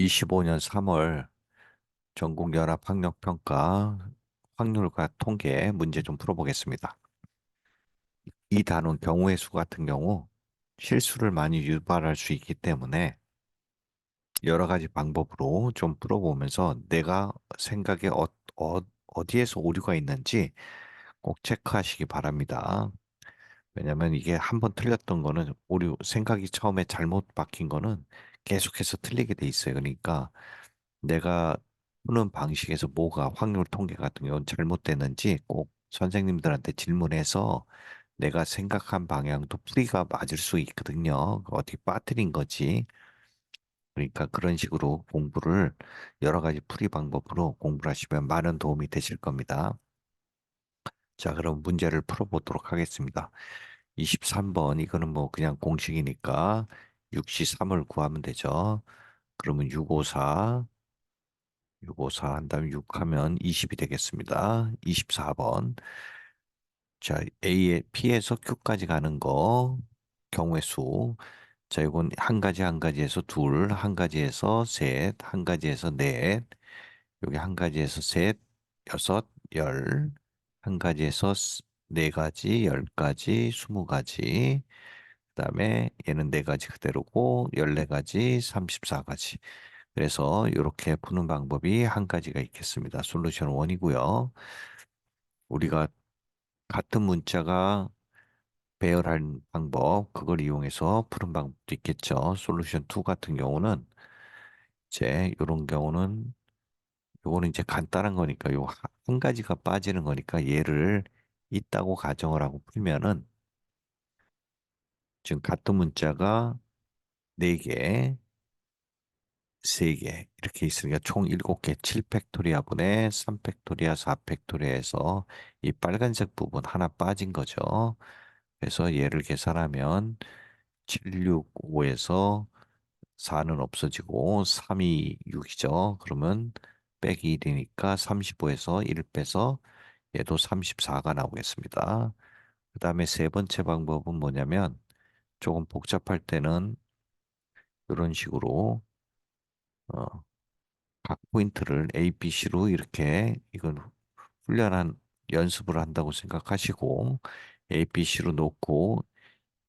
25년 3월 전국연합학력평가 확률과 통계 문제 좀 풀어보겠습니다. 이 단원 경우의 수 같은 경우 실수를 많이 유발할 수 있기 때문에 여러 가지 방법으로 좀 풀어보면서 내가 생각에 어디에서 오류가 있는지 꼭 체크하시기 바랍니다. 왜냐면 이게 한번 틀렸던 거는 오류, 생각이 처음에 잘못 박힌 거는 계속해서 틀리게 돼 있어요. 그러니까 내가 푸는 방식에서 뭐가 확률 통계 같은 경우는 잘못됐는지 꼭 선생님들한테 질문해서 내가 생각한 방향도 풀이가 맞을 수 있거든요. 어디 빠뜨린 거지. 그러니까 그런 식으로 공부를 여러 가지 풀이 방법으로 공부를 하시면 많은 도움이 되실 겁니다. 자, 그럼 문제를 풀어보도록 하겠습니다. 23번, 이거는 뭐 그냥 공식이니까 6시 3을 구하면 되죠. 그러면 654, 654 한 다음에 6 하면 20이 되겠습니다. 24번. 자, A에 P에서 Q까지 가는 거 경우의 수. 자, 이건 한 가지 한 가지에서 둘, 한 가지에서 셋, 한 가지에서 넷, 여기 한 가지에서 셋, 여섯, 열, 한 가지에서 네 가지, 열 가지, 20가지. 그다음에 얘는 네 가지 그대로고 14가지, 34가지. 그래서 이렇게 푸는 방법이 한 가지가 있겠습니다. 솔루션 1이고요. 우리가 같은 문자가 배열한 방법, 그걸 이용해서 푸는 방법도 있겠죠. 솔루션 2 같은 경우는 이제 이런 경우는 요거는 이제 간단한 거니까 요 한 가지가 빠지는 거니까 얘를 있다고 가정을 하고 풀면은 지금 같은 문자가 4개, 3개 이렇게 있으니까 총 7개 7팩토리아분의 3팩토리아 4팩토리아에서 이 빨간색 부분 하나 빠진 거죠. 그래서 얘를 계산하면 765에서 4는 없어지고 3이 6이죠. 그러면 빼기 1이니까 35에서 1 빼서 얘도 34가 나오겠습니다. 그 다음에 세 번째 방법은 뭐냐면 조금 복잡할 때는 이런 식으로 어, 각 포인트를 A, B, C로 이렇게 이건 훈련한 연습을 한다고 생각하시고 A, B, C로 놓고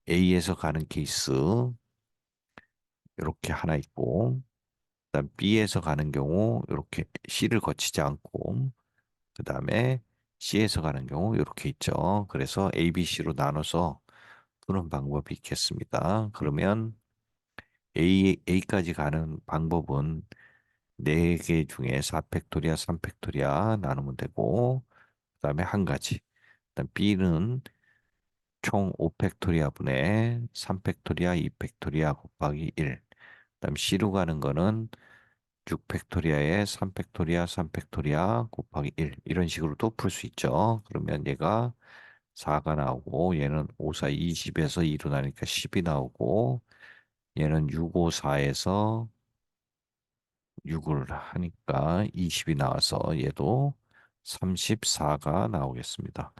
A에서 가는 케이스 이렇게 하나 있고 그다음 B에서 가는 경우 이렇게 C를 거치지 않고 그다음에 C에서 가는 경우 이렇게 있죠. 그래서 A, B, C로 나눠서 푸는 방법이 있겠습니다. 그러면 A까지 가는 방법은 4개 중에 4팩토리아, 3팩토리아 나누면 되고 그다음에 한 가지. 그다음 B는 총 5팩토리아 분의 3팩토리아, 2팩토리아 곱하기 1. 그다음 C로 가는 거는 6팩토리아에 3팩토리아, 3팩토리아 곱하기 1. 이런 식으로도 풀 수 있죠. 그러면 얘가 4가 나오고 얘는 5, 4, 20에서 2로 나니까 10이 나오고 얘는 6, 5, 4에서 6을 하니까 20이 나와서 얘도 34가 나오겠습니다.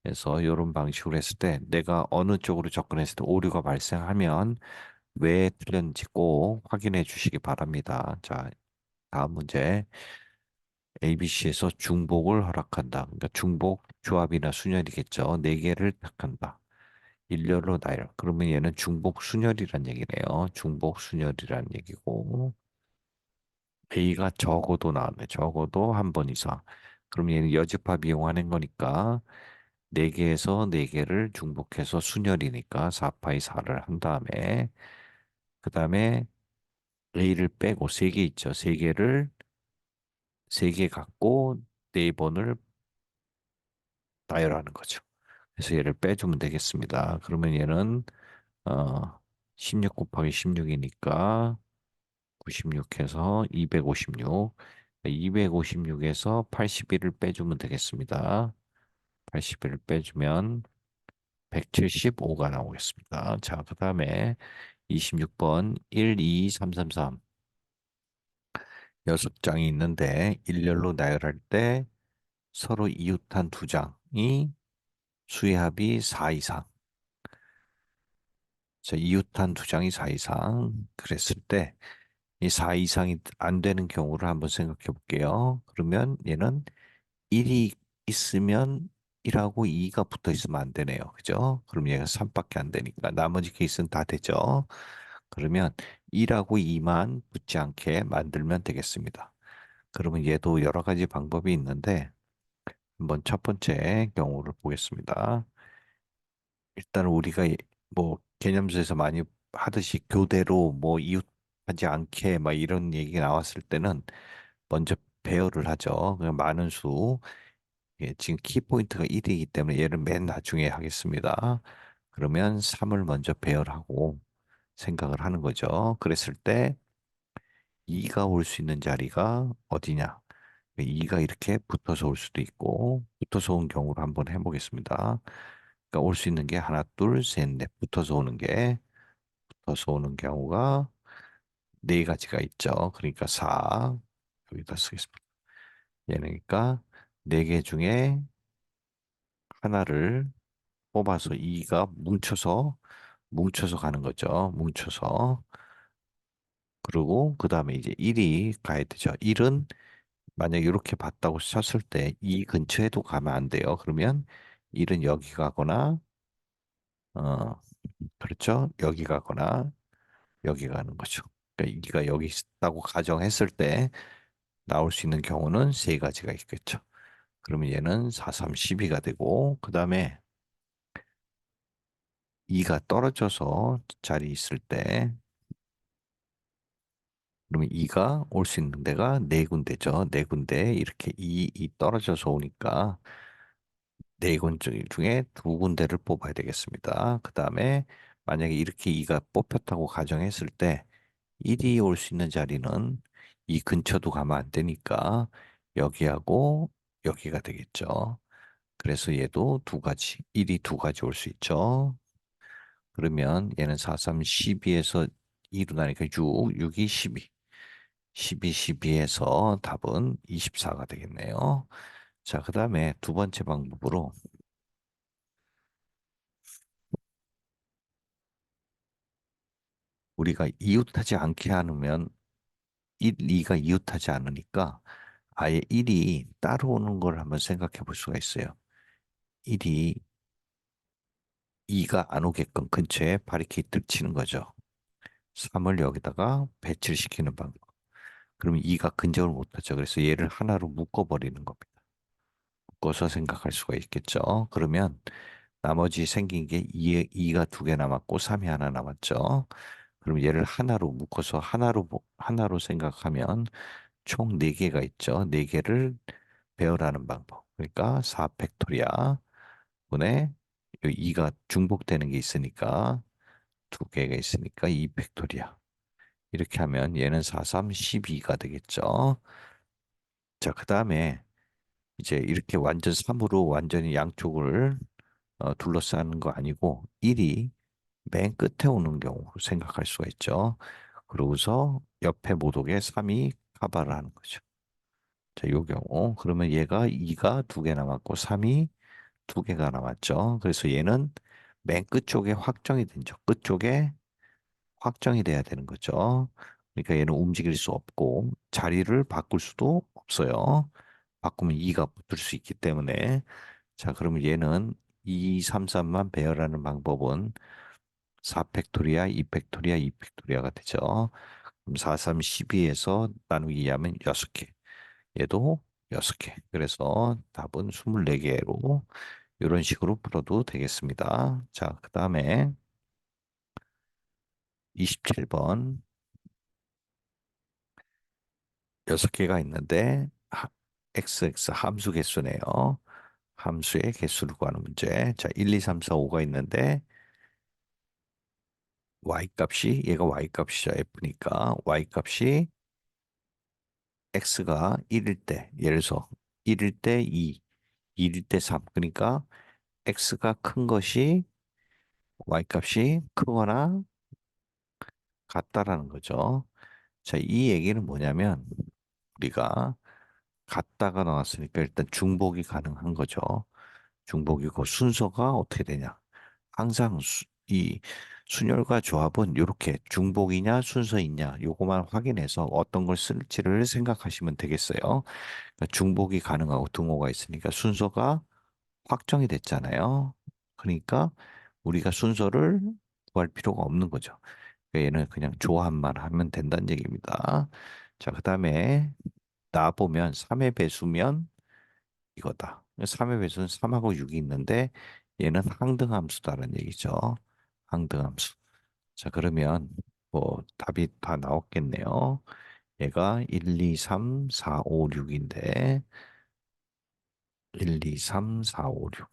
그래서 이런 방식으로 했을 때 내가 어느 쪽으로 접근했을 때 오류가 발생하면 왜 틀렸는지 꼭 확인해 주시기 바랍니다. 자, 다음 문제. ABC에서 중복을 허락한다. 그러니까 중복 조합이나 순열이겠죠. 네 개를 택한다. 일렬로 나열. 그러면 얘는 중복 순열이란 얘기네요. 중복 순열이란 얘기고 A가 적어도 나왔네. 적어도 한 번 이상. 그럼 얘는 여집합 이용하는 거니까 4개에서 4개를 중복해서 순열이니까 4파이 4를 한 다음에 그 다음에 A를 빼고 3개 있죠. 3개를 3개 갖고 4번을 나열하는 거죠. 그래서 얘를 빼주면 되겠습니다. 그러면 얘는 16 곱하기 16이니까 96 해서 256. 256에서 81을 빼주면 되겠습니다. 81을 빼주면 175가 나오겠습니다. 자, 그 다음에 26번 1, 2, 3, 3, 3. 6장이 있는데 일렬로 나열할 때 서로 이웃한 두 장이 수의 합이 4 이상. 자, 이웃한 두 장이 4 이상. 그랬을 때 이 4 이상이 안 되는 경우를 한번 생각해 볼게요. 그러면 얘는 1이 있으면 1하고 2가 붙어 있으면 안 되네요. 그죠? 그럼 얘가 3밖에 안 되니까 나머지 케이스는 다 되죠. 그러면 1하고 2만 붙지 않게 만들면 되겠습니다. 그러면 얘도 여러 가지 방법이 있는데 한번 첫 번째 경우를 보겠습니다. 일단 우리가 뭐 개념서에서 많이 하듯이 교대로 뭐 이웃하지 않게 막 이런 얘기가 나왔을 때는 먼저 배열을 하죠. 그냥 많은 수. 예, 지금 키포인트가 1이기 때문에 얘를 맨 나중에 하겠습니다. 그러면 3을 먼저 배열하고 생각을 하는 거죠. 그랬을 때 2가 올 수 있는 자리가 어디냐? 2가 이렇게 붙어서 올 수도 있고 붙어서 온 경우를 한번 해보겠습니다. 그러니까 올 수 있는 게 하나, 둘, 셋, 넷 붙어서 오는 경우가 네 가지가 있죠. 그러니까 4 여기다 쓰겠습니다. 얘는 그러니까 네 개 중에 하나를 뽑아서 2가 뭉쳐서 가는 거죠. 뭉쳐서. 그리고 그 다음에 이제 1이 가야 되죠. 1은 만약 이렇게 봤다고 쳤을 때 이 근처에도 가면 안 돼요. 그러면 1은 여기 가거나 어 그렇죠. 여기 가거나 여기 가는 거죠. 그러니까 2가 여기 있다고 가정했을 때 나올 수 있는 경우는 세 가지가 있겠죠. 그러면 얘는 4, 3, 12가 되고 그 다음에 2가 떨어져서 자리 있을 때 그러면 2가 올 수 있는 데가 네 군데죠. 네 군데 이렇게 2 떨어져서 오니까 네 군데 중에 두 군데를 뽑아야 되겠습니다. 그 다음에 만약에 이렇게 2가 뽑혔다고 가정했을 때 1이 올 수 있는 자리는 이 근처도 가면 안 되니까 여기하고 여기가 되겠죠. 그래서 얘도 두 가지, 1이 두 가지 올 수 있죠. 그러면 얘는 4, 3, 12에서 2로 나니까 6, 6이 12. 12, 12에서 답은 24가 되겠네요. 자, 그 다음에 두 번째 방법으로 우리가 이웃하지 않게 하면 1, 2가 이웃하지 않으니까 아예 1이 따로 오는 걸 한번 생각해 볼 수가 있어요. 1이 2가 안 오게끔 근처에 바리케이트를 치는 거죠. 3을 여기다가 배치를 시키는 방법. 그러면 2가 근접을 못하죠. 그래서 얘를 하나로 묶어버리는 겁니다. 묶어서 생각할 수가 있겠죠. 그러면 나머지 생긴 게 2가 두 개 남았고 3이 하나 남았죠. 그럼 얘를 하나로 묶어서 하나로 생각하면 총 4개가 있죠. 4개를 배열하는 방법. 그러니까 4 팩토리아 분의 2가 중복되는 게 있으니까 두 개가 있으니까 2 팩토리아. 이렇게 하면 얘는 4, 3, 12가 되겠죠. 자, 그 다음에 이제 이렇게 완전 3으로 완전히 양쪽을 둘러싸는 거 아니고 1이 맨 끝에 오는 경우 생각할 수가 있죠. 그러고서 옆에 못 오게 3이 커버를 하는 거죠. 자, 요 경우 그러면 얘가 2가 두 개 남았고 3이 두 개가 남았죠. 그래서 얘는 맨 끝쪽에 확정이 된죠. 끝쪽에 확정이 돼야 되는 거죠. 그러니까 얘는 움직일 수 없고 자리를 바꿀 수도 없어요. 바꾸면 2가 붙을 수 있기 때문에 자, 그러면 얘는 2, 3, 3만 배열하는 방법은 4 팩토리아, 2 팩토리아, 2 팩토리아가 되죠. 그럼 4, 3, 12에서 나누기 하면 6개. 얘도 6개. 그래서 답은 24개로 이런 식으로 풀어도 되겠습니다. 자, 그 다음에 27번 6개가 있는데 XX 함수 개수네요. 함수의 개수를 구하는 문제. 자, 1, 2, 3, 4, 5가 있는데 y 값이 얘가 y 값이죠. f니까 y 값이 x가 1일 때 예를 들어서 1일 때 2, 2일 때 3. 그러니까 x가 큰 것이 y 값이 크거나 같다라는 거죠. 자, 이 얘기는 뭐냐면 우리가 같다가 나왔으니까 일단 중복이 가능한 거죠. 중복이고 순서가 어떻게 되냐? 항상 순열과 조합은 이렇게 중복이냐 순서이냐 요거만 확인해서 어떤 걸 쓸지를 생각하시면 되겠어요. 그러니까 중복이 가능하고 등호가 있으니까 순서가 확정이 됐잖아요. 그러니까 우리가 순서를 구할 필요가 없는 거죠. 그러니까 얘는 그냥 조합만 하면 된다는 얘기입니다. 자, 그 다음에 나 보면 3의 배수면 이거다. 3의 배수는 3하고 6이 있는데 얘는 항등함수다라는 얘기죠. 항등함수. 자, 그러면 뭐 답이 다 나왔겠네요. 얘가 1, 2, 3, 4, 5, 6인데 1, 2, 3, 4, 5, 6.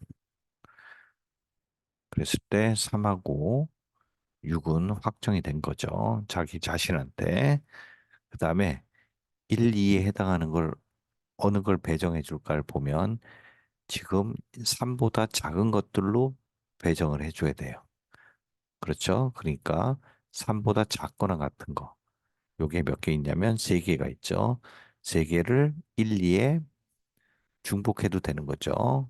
그랬을 때 3하고 6은 확정이 된 거죠. 자기 자신한테. 그 다음에 1, 2에 해당하는 걸 어느 걸 배정해 줄까를 보면 지금 3보다 작은 것들로 배정을 해줘야 돼요. 그렇죠? 그러니까 3보다 작거나 같은 거. 요게 몇 개 있냐면 3개가 있죠. 3개를 1, 2에 중복해도 되는 거죠.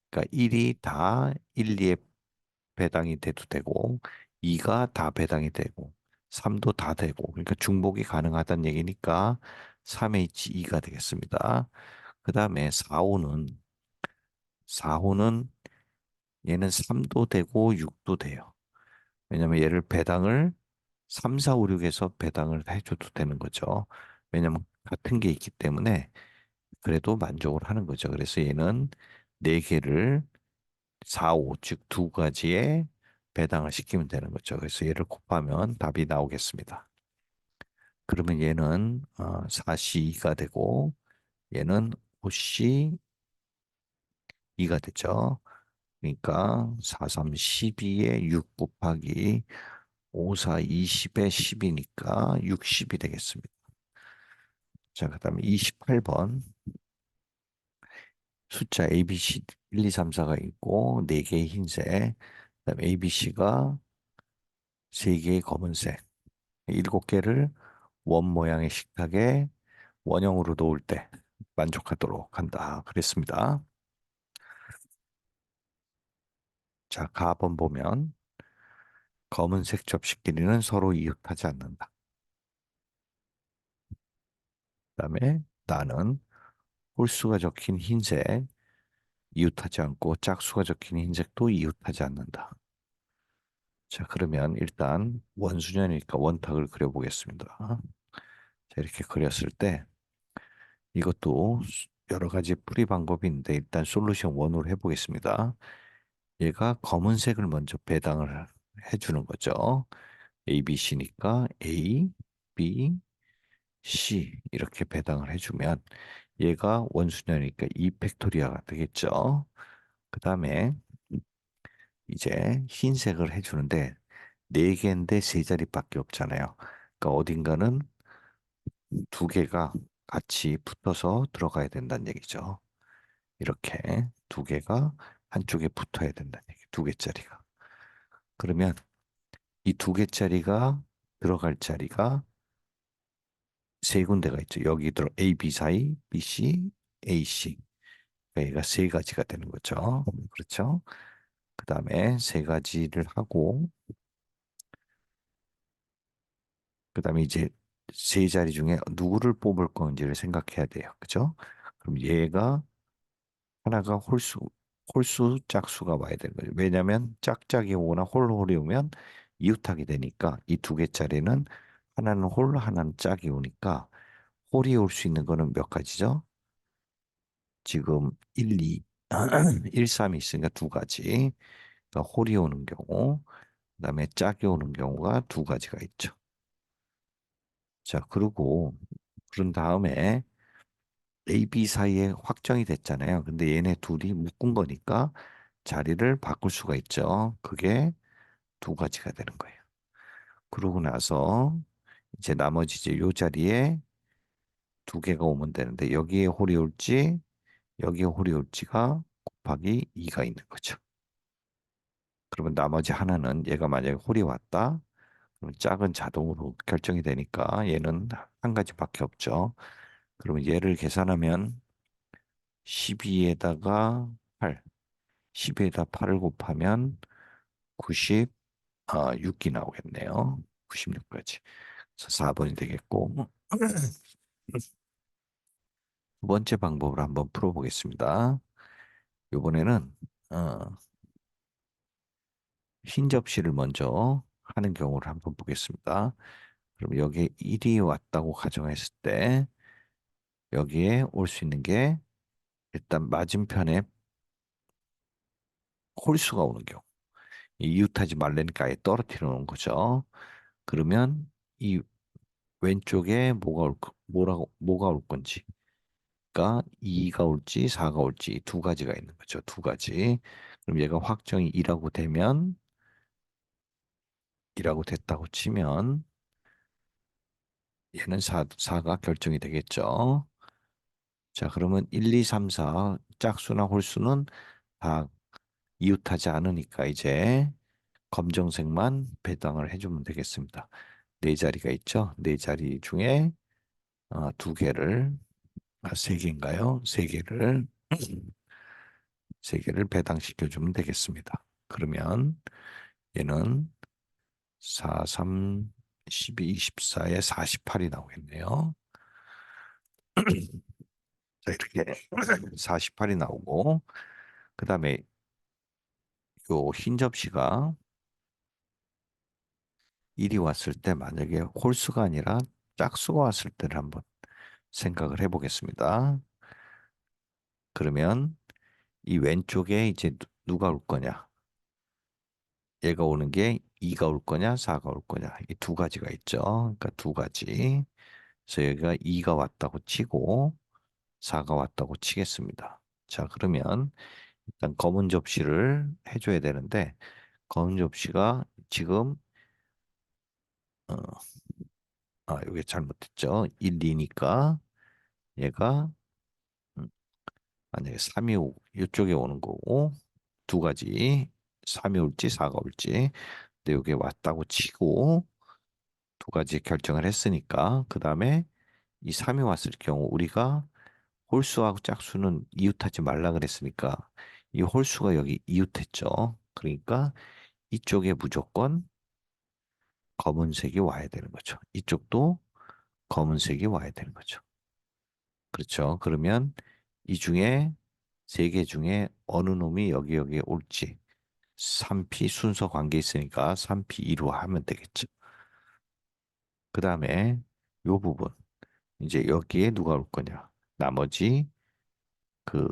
그러니까 1이 다 1, 2에 배당이 돼도 되고 2가 다 배당이 되고 3도 다 되고 그러니까 중복이 가능하다는 얘기니까 3H2가 되겠습니다. 그 다음에 4호는 얘는 3도 되고 6도 돼요. 왜냐면 얘를 배당을 3, 4, 5, 6에서 배당을 해줘도 되는 거죠. 왜냐면 같은 게 있기 때문에 그래도 만족을 하는 거죠. 그래서 얘는 4개를 4, 5, 즉 두 가지에 배당을 시키면 되는 거죠. 그래서 얘를 곱하면 답이 나오겠습니다. 그러면 얘는 4C2가 되고 얘는 5C2가 되죠. 그러니까 4, 3, 12에 6 곱하기 5, 4, 20에 10이니까 60이 되겠습니다. 자, 그 다음에 28번 숫자 ABC 1, 2, 3, 4가 있고 4개의 흰색 그다음에 ABC가 3개의 검은색 7개를 원 모양의 식탁에 원형으로 놓을 때 만족하도록 한다. 그랬습니다. 자, 가번 보면 검은색 접시끼리는 서로 이웃하지 않는다. 그다음에 나는 홀수가 적힌 흰색 이웃하지 않고 짝수가 적힌 흰색도 이웃하지 않는다. 자, 그러면 일단 원수년이니까 원탁을 그려보겠습니다. 자, 이렇게 그렸을 때 이것도 여러 가지 풀이 방법이 있는데 일단 솔루션 1으로 해보겠습니다. 얘가 검은색을 먼저 배당을 해주는 거죠. A, B, C니까 A, B, C 이렇게 배당을 해주면 얘가 원수녀니까 2 팩토리아가 되겠죠. 그 다음에 이제 흰색을 해주는데 4개인데 3자리밖에 없잖아요. 그러니까 어딘가는 2개가 같이 붙어서 들어가야 된다는 얘기죠. 이렇게 2개가 한쪽에 붙어야 된다는 얘기. 2개짜리가. 그러면 이 2개짜리가 들어갈 자리가 세 군데가 있죠. 여기 들어 A, B 사이, B, C, A, C. 그러니까 얘가 세 가지가 되는 거죠. 그렇죠? 그 다음에 세 가지를 하고, 그 다음에 이제 세 자리 중에 누구를 뽑을 건지를 생각해야 돼요. 그죠? 그럼 얘가 하나가 홀수 짝수가 와야 되는 거죠. 왜냐면 짝짝이 오거나 홀홀이 오면 이웃하게 되니까 이 2개짜리는 하나는 홀, 하나는 짝이 오니까 홀이 올 수 있는 거는 몇 가지죠? 지금 1, 2, 1, 3이 있으니까 2가지. 그러니까 홀이 오는 경우, 그다음에 짝이 오는 경우가 2가지가 있죠. 자, 그리고 그런 다음에 A, B 사이에 확정이 됐잖아요. 근데 얘네 둘이 묶은 거니까 자리를 바꿀 수가 있죠. 그게 2가지가 되는 거예요. 그러고 나서 이제 나머지 이제 요 자리에 2개가 오면 되는데 여기에 홀이 올지 여기에 홀이 올지가 곱하기 2가 있는 거죠. 그러면 나머지 하나는 얘가 만약에 홀이 왔다. 그럼 짝은 자동으로 결정이 되니까 얘는 한 가지밖에 없죠. 그러면 얘를 계산하면 12에다가 8, 12에다 8을 곱하면 90, 6이 나오겠네요. 96까지. 그래서 4번이 되겠고. 두 번째 방법을 한번 풀어보겠습니다. 이번에는 흰 접시를 먼저 하는 경우를 한번 보겠습니다. 그럼 여기에 1이 왔다고 가정했을 때 여기에 올 수 있는 게 일단 맞은편에 홀수가 오는 경우. 이웃하지 말라니까 아예 떨어뜨려 놓은 거죠. 그러면 이 왼쪽에 뭐가 올 건지. 그러니까 2가 올지 4가 올지 두 가지가 있는 거죠. 두 가지. 그럼 얘가 확정이 2라고 됐다고 치면 얘는 4가 결정이 되겠죠. 자, 그러면 1, 2, 3, 4 짝수나 홀수는 다 이웃하지 않으니까 이제 검정색만 배당을 해주면 되겠습니다. 네 자리가 있죠. 네 자리 중에 두 개를, 세 개인가요? 세 개를 배당시켜 주면 되겠습니다. 그러면 얘는 4, 3, 12, 24에 48이 나오겠네요. 자, 이렇게 48이 나오고, 그 다음에 요 흰 접시가 1이 왔을 때 만약에 홀수가 아니라 짝수가 왔을 때를 한번 생각을 해보겠습니다. 그러면 이 왼쪽에 이제 누가 올 거냐? 얘가 오는 게 2가 올 거냐, 4가 올 거냐. 이 두 가지가 있죠. 그러니까 두 가지. 그래서 여기가 2가 왔다고 치고 4가 왔다고 치겠습니다. 자, 그러면 일단 검은 접시를 해줘야 되는데 검은 접시가 지금 어, 이게 잘못됐죠. 1, 2니까 얘가 만약에 3이 이쪽에 오는 거고 두 가지 3이 올지 4가 올지 근데 여기에 왔다고 치고 두 가지 결정을 했으니까 그 다음에 이 3이 왔을 경우 우리가 홀수하고 짝수는 이웃하지 말라 그랬으니까 이 홀수가 여기 이웃했죠. 그러니까 이쪽에 무조건 검은색이 와야 되는 거죠. 이쪽도 검은색이 와야 되는 거죠. 그렇죠. 그러면 이 중에 세 개 중에 어느 놈이 여기 올지 3P 순서 관계 있으니까 3P2로 하면 되겠죠. 그 다음에 요 부분 이제 여기에 누가 올 거냐. 나머지 그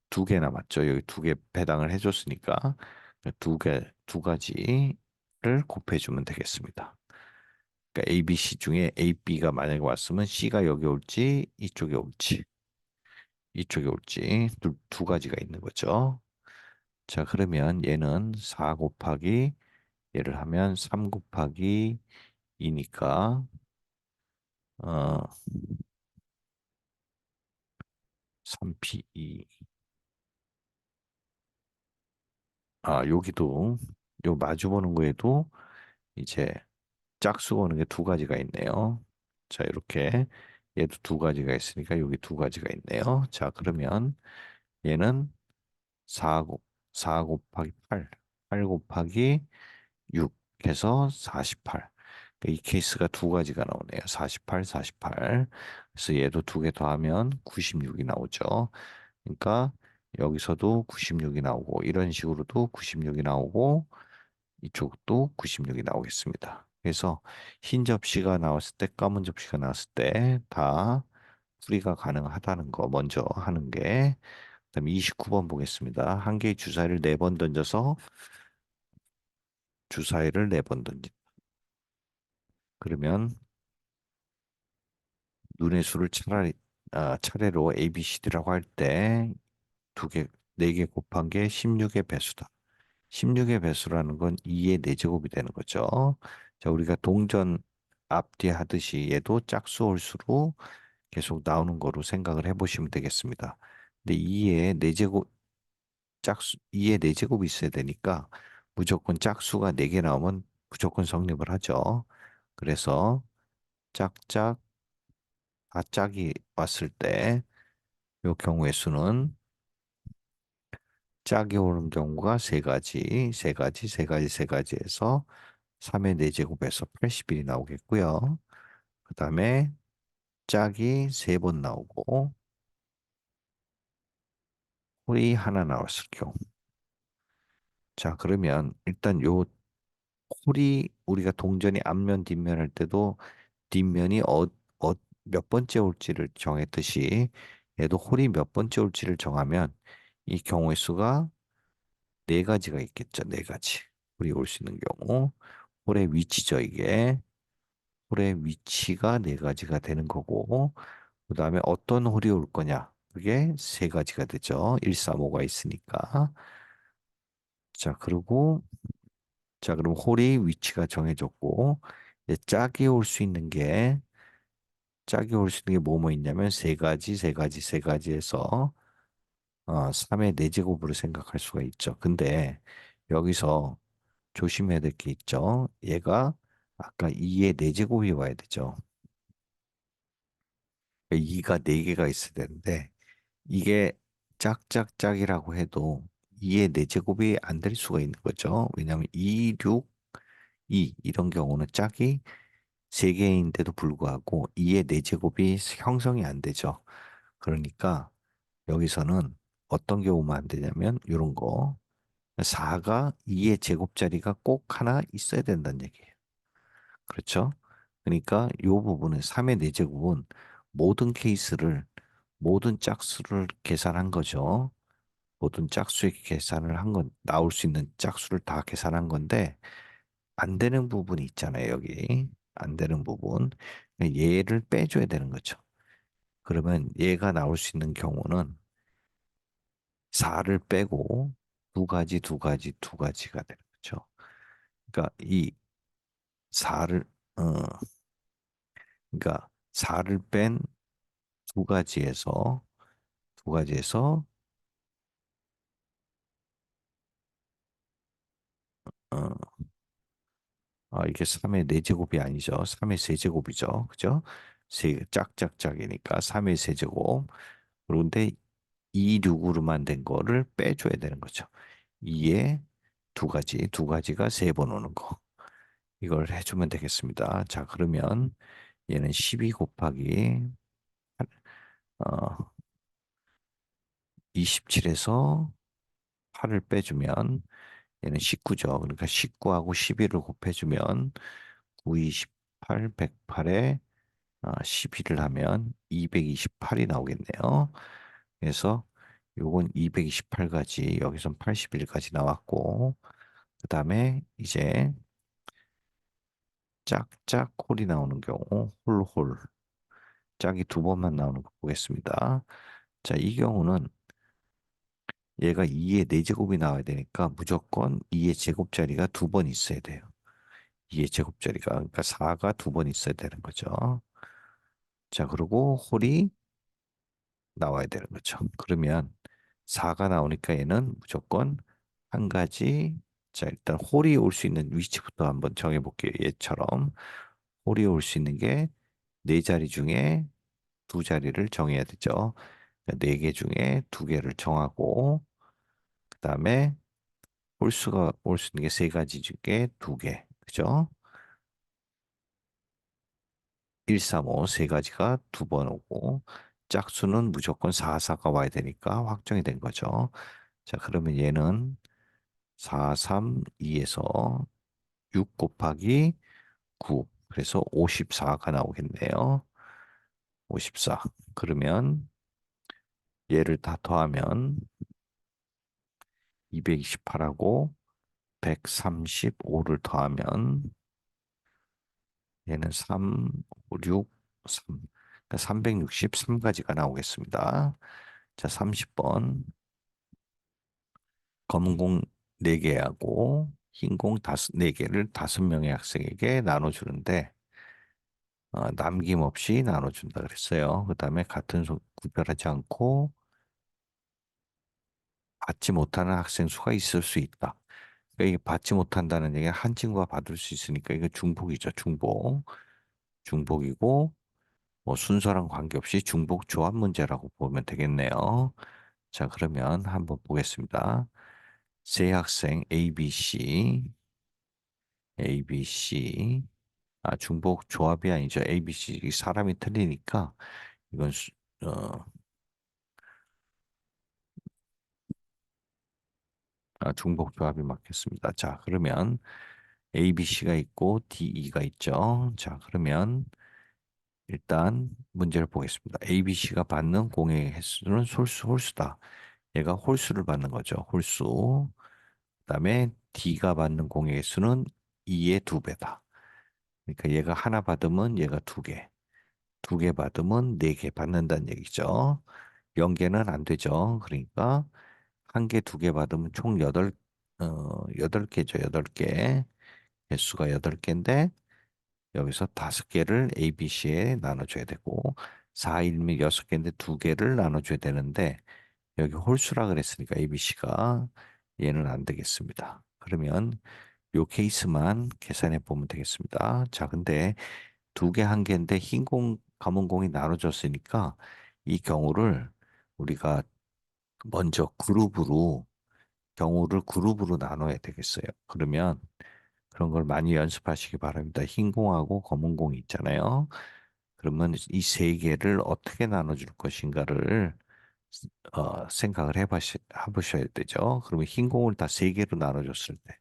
두 개 남았죠. 여기 두 개 배당을 해줬으니까 두 가지를 곱해주면 되겠습니다. 그러니까 A, B, C 중에 A, B가 만약에 왔으면 C가 여기 올지 이쪽에 올지 두 가지가 있는 거죠. 자, 그러면 얘는 4 곱하기 얘를 하면 3 곱하기 2니까 3P2 여기도 요 마주 보는 거에도 이제 짝수가 오는 게 두 가지가 있네요. 자, 이렇게 얘도 두 가지가 있으니까 여기 두 가지가 있네요. 자, 그러면 얘는 4, 4 곱하기 8 곱하기 6 해서 48. 그러니까 이 케이스가 두 가지가 나오네요. 48, 48. 그래서 얘도 두 개 더하면 96이 나오죠. 그러니까 여기서도 96이 나오고 이런 식으로도 96이 나오고 이쪽도 96이 나오겠습니다. 그래서 흰 접시가 나왔을 때, 까만 접시가 나왔을 때 다 풀이가 가능하다는 거 먼저 하는 게 그다음에 29번 보겠습니다. 한 개의 주사위를 네 번 던져서 주사위를 네 번 던진. 그러면 눈의 수를 차례로 A, B, C, D라고 할 때 두 개, 네 개 곱한 게 16의 배수다. 16의 배수라는 건 2의 4제곱이 되는 거죠. 자, 우리가 동전 앞뒤 하듯이 얘도 짝수 홀수로 계속 나오는 거로 생각을 해보시면 되겠습니다. 근데 2의 4제곱이 있어야 되니까 무조건 짝수가 4개 나오면 무조건 성립을 하죠. 그래서 짝짝 다 짝이 왔을 때 요 경우의 수는 짝이 오는 경우가 세 가지, 세 가지, 세 가지, 세 가지에서 3의 4제곱에서 80일이 나오겠고요. 그 다음에 짝이 세 번 나오고 홀이 하나 나왔을 경우. 자, 그러면 일단 요 홀이 우리가 동전이 앞면, 뒷면 할 때도 뒷면이 몇 번째 올지를 정했듯이 얘도 홀이 몇 번째 올지를 정하면 이 경우의 수가 네 가지가 있겠죠. 네 가지. 홀이 올 수 있는 경우. 홀의 위치죠, 이게. 홀의 위치가 네 가지가 되는 거고, 그 다음에 어떤 홀이 올 거냐. 그게 세 가지가 되죠. 1, 3, 5가 있으니까. 자, 그리고, 자, 그럼 홀이 위치가 정해졌고, 이제 짝이 올 수 있는 게 뭐뭐 있냐면 세 가지, 세 가지, 세 가지에서 3의 4제곱으로 생각할 수가 있죠. 근데 여기서 조심해야 될 게 있죠. 얘가 아까 2의 4제곱이 와야 되죠. 2가 4개가 있어야 되는데 이게 짝짝짝이라고 해도 2의 4제곱이 안 될 수가 있는 거죠. 왜냐하면 2, 6, 2 이런 경우는 짝이 3개인데도 불구하고 2의 4제곱이 형성이 안 되죠. 그러니까 여기서는 어떤 게 오면 안 되냐면 이런 거 4가 2의 제곱자리가 꼭 하나 있어야 된다는 얘기예요. 그렇죠? 그러니까 이 부분은 3의 4제곱은 모든 케이스를 모든 짝수를 계산한 거죠. 모든 짝수의 계산을 한 건, 나올 수 있는 짝수를 다 계산한 건데, 안 되는 부분이 있잖아요, 여기. 안 되는 부분. 얘를 빼줘야 되는 거죠. 그러면 얘가 나올 수 있는 경우는 4를 빼고 두 가지, 두 가지, 두 가지가 되는 거죠. 그러니까 이 4를, 어, 그러니까 4를 뺀 두 가지에서, 두 가지에서, 어, 이게 3의 4제곱이 아니죠. 3의 세제곱이죠. 그죠? 짝짝짝이니까 3의 세제곱. 그런데 2, 6으로만 된 거를 빼줘야 되는 거죠. 2에 두 가지, 두 가지가 세 번 오는 거. 이걸 해주면 되겠습니다. 자, 그러면 얘는 12 곱하기 27에서 8을 빼주면 얘는 19죠. 그러니까 19하고 11을 곱해주면 9, 28, 108에 12를 하면 228이 나오겠네요. 그래서 요건 228가지, 여기선 81까지 나왔고, 그 다음에 이제 짝짝 홀이 나오는 경우, 홀홀. 짝이 두 번만 나오는 거 보겠습니다. 자, 이 경우는 얘가 2의 4제곱이 나와야 되니까 무조건 2의 제곱자리가 두 번 있어야 돼요. 2의 제곱자리가. 그러니까 4가 두 번 있어야 되는 거죠. 자, 그리고 홀이 나와야 되는 거죠. 그러면 4가 나오니까 얘는 무조건 한 가지. 자, 일단 홀이 올 수 있는 위치부터 한번 정해 볼게요. 얘처럼 홀이 올 수 있는 게 네 자리 중에 두 자리를 정해야 되죠. 네 개 중에 두 개를 정하고 그다음에 홀수가 올 수 있는 게 세 가지 중에 두 개. 그죠? 1, 3, 5 세 가지가 두 번 오고 짝수는 무조건 4, 4가 와야 되니까 확정이 된 거죠. 자, 그러면 얘는 4, 3, 2에서 6 곱하기 9. 그래서 54가 나오겠네요. 54. 그러면 얘를 다 더하면 228하고 135를 더하면 얘는 3, 5, 6, 3. 그러니까 363가지가 나오겠습니다. 자, 30번. 검은 공 4개하고 흰 공 4개를 5명의 학생에게 나눠주는데 남김없이 나눠준다 그랬어요. 그 다음에 같은 구별하지 않고 받지 못하는 학생 수가 있을 수 있다. 그러니까 이게 받지 못한다는 얘기는 한 친구가 받을 수 있으니까 이거 중복이죠. 중복. 중복이고 뭐 순서랑 관계없이 중복 조합 문제라고 보면 되겠네요. 자, 그러면 한번 보겠습니다. 세 학생 ABC, ABC. 중복 조합이 아니죠. ABC. 사람이 틀리니까 이건 어, 중복 조합이 맞겠습니다. 자, 그러면 ABC가 있고 DE가 있죠. 자, 그러면 일단 문제를 보겠습니다. ABC가 받는 공의 횟수는 홀수다. 얘가 홀수를 받는 거죠. 홀수. 그다음에 D가 받는 공의 횟수는 2의 2배다. 그러니까 얘가 하나 받으면 얘가 두 개, 두 개 받으면 네 개 받는다는 얘기죠. 연계는 안 되죠. 그러니까 한 개, 두 개 받으면 총 여덟 개죠. 여덟 개. 개수가 여덟 개인데 여기서 다섯 개를 A, B, C에 나눠줘야 되고 4, 1면 여섯 개인데 두 개를 나눠줘야 되는데 여기 홀수라 그랬으니까 A, B, C가 얘는 안 되겠습니다. 그러면 요 케이스만 계산해 보면 되겠습니다. 자, 근데 두 개, 한 개인데 흰 공, 검은 공이 나눠졌으니까 이 경우를 우리가 먼저 경우를 그룹으로 나눠야 되겠어요. 그러면 그런 걸 많이 연습하시기 바랍니다. 흰 공하고 검은 공이 있잖아요. 그러면 이 세 개를 어떻게 나눠줄 것인가를 생각을 해보셔야 되죠. 그러면 흰 공을 다 세 개로 나눠줬을 때,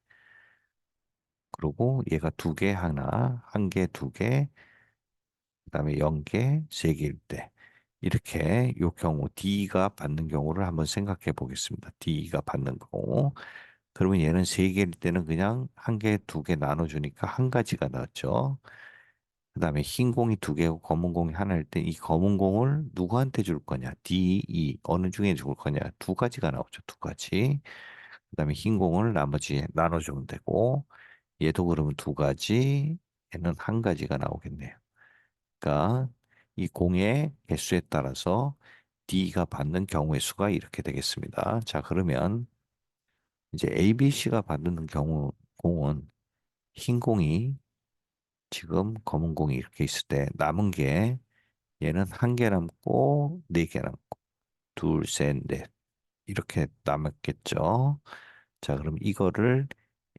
그리고 얘가 두 개 하나, 한 개 두 개, 그다음에 0개, 3개일 때 이렇게 요 경우 D가 받는 경우를 한번 생각해 보겠습니다. D가 받는 경우. 그러면 얘는 3개일 때는 그냥 한 개, 두 개 나눠주니까 한 가지가 나왔죠. 그다음에 흰 공이 두 개고 검은 공이 하나일 때 이 검은 공을 누구한테 줄 거냐? D, E 어느 중에 줄 거냐? 두 가지가 나오죠. 두 가지. 그다음에 흰 공을 나머지 나눠주면 되고 얘도 그러면 두 가지, 얘는 한 가지가 나오겠네요. 그러니까 이 공의 개수에 따라서 D가 받는 경우의 수가 이렇게 되겠습니다. 자, 그러면 이제 ABC가 받는 경우 공은 흰 공이 지금 검은 공이 이렇게 있을 때 남은 게 얘는 한 개 남고 네 개 남고 둘, 셋, 넷 이렇게 남았겠죠. 자, 그럼 이거를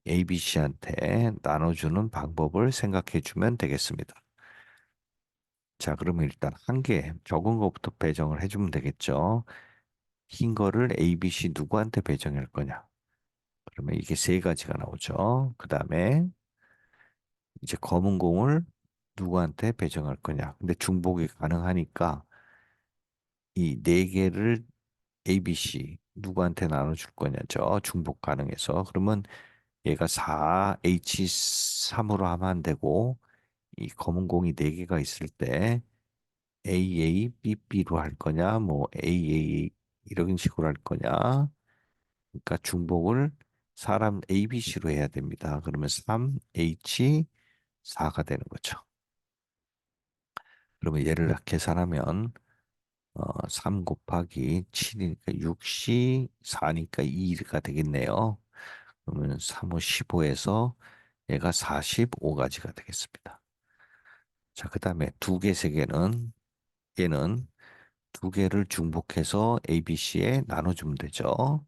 ABC한테 나눠주는 방법을 생각해 주면 되겠습니다. 자, 그러면 일단 한 개 적은 것부터 배정을 해주면 되겠죠. 흰 거를 A, B, C 누구한테 배정할 거냐? 그러면 이게 세 가지가 나오죠. 그 다음에 이제 검은 공을 누구한테 배정할 거냐? 근데 중복이 가능하니까 이 네 개를 A, B, C 누구한테 나눠줄 거냐죠. 중복 가능해서. 그러면 얘가 4H3으로 하면 안 되고 이 검은 공이 네 개가 있을 때 AA, BB로 할 거냐, 뭐 AA 이런 식으로 할 거냐. 그러니까 중복을 사람 ABC로 해야 됩니다. 그러면 3H4가 되는 거죠. 그러면 얘를 계산하면 3 곱하기 7이니까 6C, 4니까 2가 되겠네요. 그러면 3, 5, 15에서 얘가 45가지가 되겠습니다. 자, 그 다음에 두 개, 세 개는 얘는 두 개를 중복해서 ABC에 나눠주면 되죠.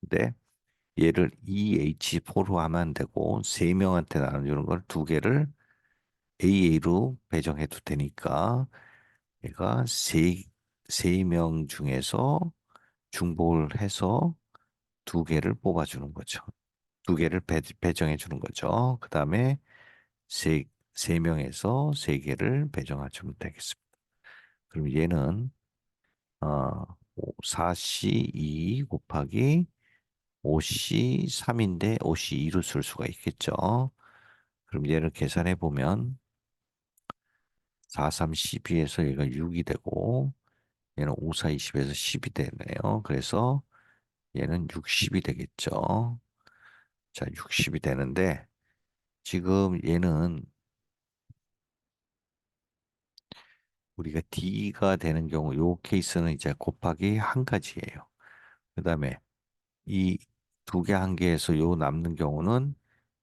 근데 얘를 EH4로 하면 안 되고 세 명한테 나눠주는 걸 두 개를 AA로 배정해도 되니까 얘가 세 명 중에서 중복을 해서 두 개를 뽑아주는 거죠. 두 개를 배정해 주는 거죠. 그 다음에 세, 세 명에서 세 개를 배정해 주면 되겠습니다. 그럼 얘는 4C2 곱하기 5C3인데 5C2로 쓸 수가 있겠죠. 그럼 얘를 계산해 보면 4, 3, 12에서 얘가 6이 되고 얘는 5, 4, 20에서 10이 되네요. 그래서 얘는 60이 되겠죠. 자, 60이 되는데 지금 얘는 우리가 D가 되는 경우 요 케이스는 이제 곱하기 한 가지예요. 그다음에 이 두 개 한 개에서 요 남는 경우는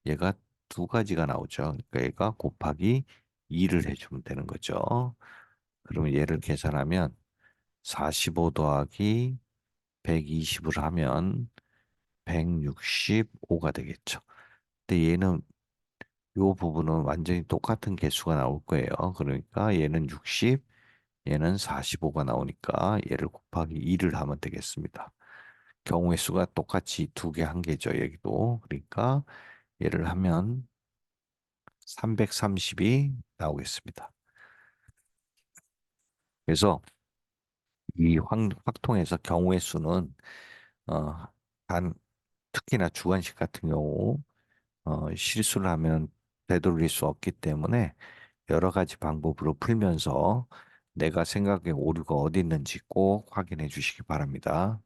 얘가 두 가지가 나오죠. 그러니까 얘가 곱하기 2를 해주면 되는 거죠. 그러면 얘를 계산하면 45 더하기 120을 하면 165가 되겠죠. 근데 얘는 요 부분은 완전히 똑같은 개수가 나올 거예요. 그러니까 얘는 60, 얘는 45가 나오니까 얘를 곱하기 2를 하면 되겠습니다. 경우의 수가 똑같이 두 개 한 개죠, 여기도. 그러니까 얘를 하면 330이 나오겠습니다. 그래서 이 확통에서 경우의 수는 어, 단 특히나 주관식 같은 경우 실수를 하면 되돌릴 수 없기 때문에 여러 가지 방법으로 풀면서 내가 생각의 오류가 어디 있는지 꼭 확인해 주시기 바랍니다.